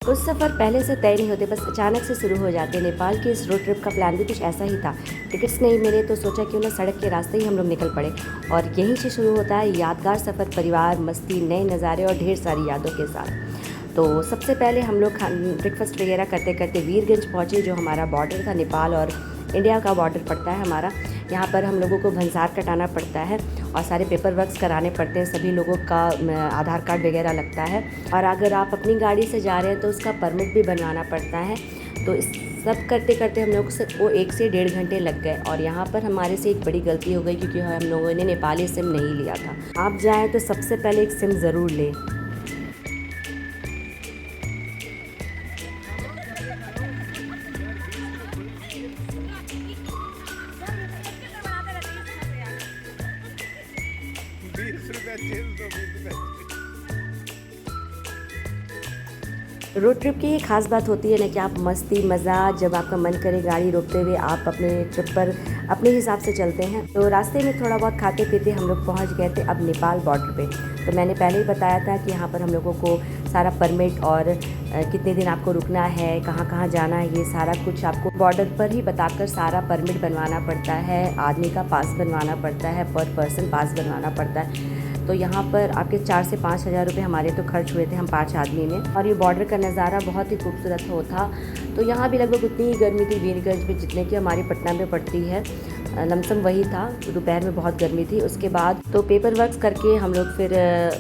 कुछ सफ़र पहले से तय नहीं होते, बस अचानक से शुरू हो जाते हैं। नेपाल की इस रोड ट्रिप का प्लान भी कुछ ऐसा ही था। टिकट्स नहीं मिले तो सोचा क्यों ना सड़क के रास्ते ही हम लोग निकल पड़े, और यहीं से शुरू होता है यादगार सफ़र, परिवार, मस्ती, नए नज़ारे और ढेर सारी यादों के साथ। तो सबसे पहले हम लोग ब्रेकफास्ट वगैरह करते करते वीरगंज पहुँचे, जो हमारा बॉर्डर था, नेपाल और इंडिया का बॉर्डर पड़ता है हमारा। यहाँ पर हम लोगों को भंसार कटाना पड़ता है और सारे पेपर वर्क्स कराने पड़ते हैं। सभी लोगों का आधार कार्ड वगैरह लगता है, और अगर आप अपनी गाड़ी से जा रहे हैं तो उसका परमिट भी बनवाना पड़ता है। तो इस सब करते करते हम लोग को 1 से 1.5 घंटे लग गए, और यहाँ पर हमारे से एक बड़ी गलती हो गई, क्योंकि हम लोगों ने नेपाली सिम नहीं लिया था। आप जाएँ तो सबसे पहले एक सिम ज़रूर लें। रोड ट्रिप की ये खास बात होती है ना कि आप मस्ती मज़ा, जब आपका मन करे गाड़ी रोकते हुए आप अपने ट्रिप पर अपने हिसाब से चलते हैं। तो रास्ते में थोड़ा बहुत खाते पीते हम लोग पहुंच गए थे अब नेपाल बॉर्डर पे। तो मैंने पहले ही बताया था कि यहाँ पर हम लोगों को सारा परमिट और कितने दिन आपको रुकना है, कहाँ कहाँ जाना है, ये सारा कुछ आपको बॉर्डर पर ही बताकर सारा परमिट बनवाना पड़ता है। आदमी का पास बनवाना पड़ता है, पर पर्सन पास बनवाना पड़ता है। तो यहाँ पर आपके 4 से 5 हज़ार रुपये हमारे तो खर्च हुए थे, हम 5 आदमी में। और ये बॉर्डर का नज़ारा बहुत ही खूबसूरत था। तो यहाँ भी लगभग उतनी ही गर्मी थी वीरगंज में जितने की हमारी पटना में पड़ती है। लमसम वही था। तो दोपहर में बहुत गर्मी थी। उसके बाद तो पेपर वर्क्स करके हम लोग फिर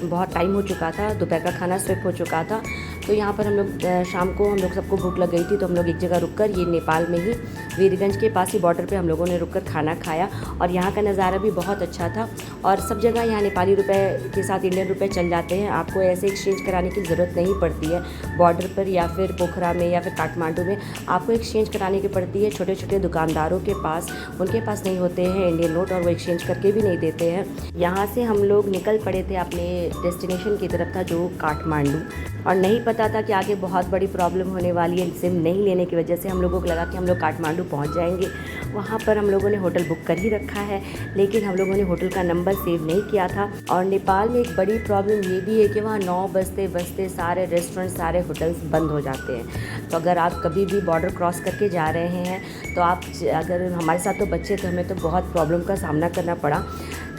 बहुत टाइम हो चुका था, दोपहर का खाना स्विप हो चुका था। तो यहाँ पर हम लोग शाम को हम लोग सबको भूख लग गई थी, तो हम लोग एक जगह रुककर, ये नेपाल में ही वीरगंज के पास ही बॉर्डर पे हम लोगों ने रुककर खाना खाया। और यहाँ का नज़ारा भी बहुत अच्छा था। और सब जगह यहाँ नेपाली रुपए के साथ इंडियन रुपए चल जाते हैं, आपको ऐसे एक्सचेंज कराने की ज़रूरत नहीं पड़ती है। बॉर्डर पर या फिर पोखरा में या फिर काठमांडू में आपको एक्सचेंज कराने की पड़ती है छोटे छोटे दुकानदारों के पास। उनके पास नहीं होते हैं इंडियन नोट, और वो एक्सचेंज करके भी नहीं देते हैं। यहाँ से हम लोग निकल पड़े थे अपने डेस्टिनेशन की तरफ था, जो काठमांडू। और नहीं पता था कि आगे बहुत बड़ी प्रॉब्लम होने वाली है। सिम नहीं लेने की वजह से हम लोगों को लगा कि हम लोग काठमांडू पहुँच जाएंगे। वहाँ पर हम लोगों ने होटल बुक कर ही रखा है, लेकिन हम लोगों ने होटल का नंबर सेव नहीं किया था। और नेपाल में एक बड़ी प्रॉब्लम ये भी है कि वहाँ 9 बजते बजते सारे रेस्टोरेंट, सारे होटल्स बंद हो जाते हैं। तो अगर आप कभी भी बॉर्डर क्रॉस करके जा रहे हैं तो आप, अगर हमारे साथ तो बच्चे थे, हमें तो बहुत प्रॉब्लम का सामना करना पड़ा।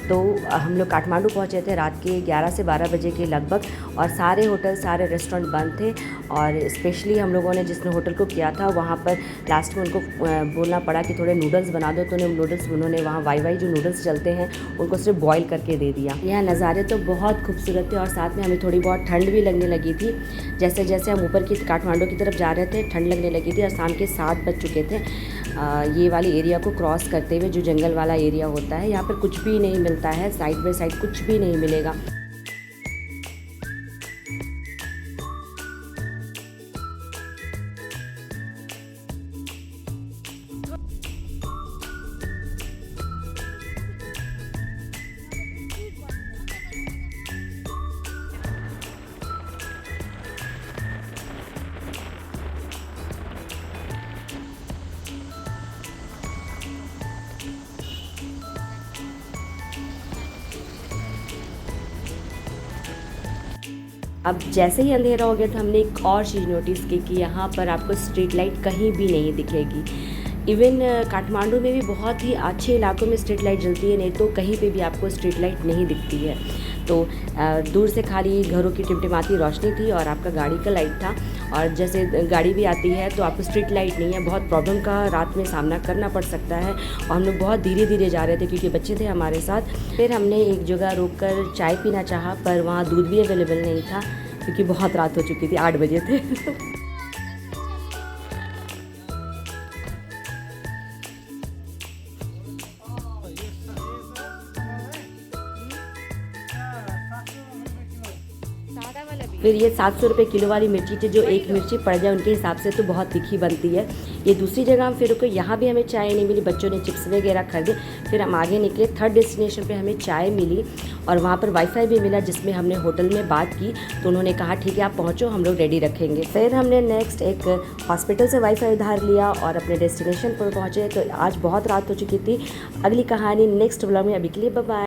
तो हम लोग काठमांडू पहुँचे थे रात के 11 से 12 बजे के लगभग, और सारे होटल, सारे रेस्टोरेंट बंद थे। और स्पेशली हम लोगों ने जिसने होटल को किया था, वहाँ पर लास्ट में उनको बोलना पड़ा कि थोड़े नूडल्स बना दो। तो उन्होंने वहाँ वाई जो नूडल्स चलते हैं उनको सिर्फ बॉयल करके दे दिया। यह नज़ारे तो बहुत खूबसूरत थे, और साथ में हमें थोड़ी बहुत ठंड भी लगने लगी थी। जैसे जैसे हम ऊपर की काठमांडू की तरफ जा रहे थे, ठंड लगने लगी थी। और शाम के 7 बज चुके थे। ये वाली एरिया को क्रॉस करते हुए, जो जंगल वाला एरिया होता है, यहाँ पर कुछ भी नहीं मिलता है, साइड बाय साइड कुछ भी नहीं मिलेगा। अब जैसे ही अंधेरा हो गया था, हमने एक और चीज़ नोटिस की कि यहाँ पर आपको स्ट्रीट लाइट कहीं भी नहीं दिखेगी। इवन काठमांडू में भी बहुत ही अच्छे इलाकों में स्ट्रीट लाइट जलती है, नहीं तो कहीं पे भी आपको स्ट्रीट लाइट नहीं दिखती है। तो दूर से खाली घरों की टिमटिमाती रोशनी थी, और आपका गाड़ी का लाइट था। और जैसे गाड़ी भी आती है तो आपको स्ट्रीट लाइट नहीं है, बहुत प्रॉब्लम का रात में सामना करना पड़ सकता है। और हम लोग बहुत धीरे धीरे जा रहे थे, क्योंकि बच्चे थे हमारे साथ। फिर हमने एक जगह रुक कर चाय पीना चाहा, पर वहाँ दूध भी अवेलेबल नहीं था, क्योंकि बहुत रात हो चुकी थी, 8 बजे थे। फिर ये 700 रुपये किलो वाली मिर्ची थी, जो एक मिर्ची पड़ जाए उनके हिसाब से तो बहुत तीखी बनती है। ये दूसरी जगह हम फिर रुके, यहाँ भी हमें चाय नहीं मिली, बच्चों ने चिप्स वगैरह खरीदे। फिर हम आगे निकले, थर्ड डेस्टिनेशन पे हमें चाय मिली, और वहाँ पर वाईफाई भी मिला, जिसमें हमने होटल में बात की। तो उन्होंने कहा ठीक है आप पहुँचो, हम लोग रेडी रखेंगे। फिर हमने नेक्स्ट एक हॉस्पिटल से वाईफाई उधार लिया और अपने डेस्टिनेशन पर पहुँचे। तो आज बहुत रात हो चुकी थी। अगली कहानी नेक्स्ट व्लॉग में, अभी के लिए बाय बाय।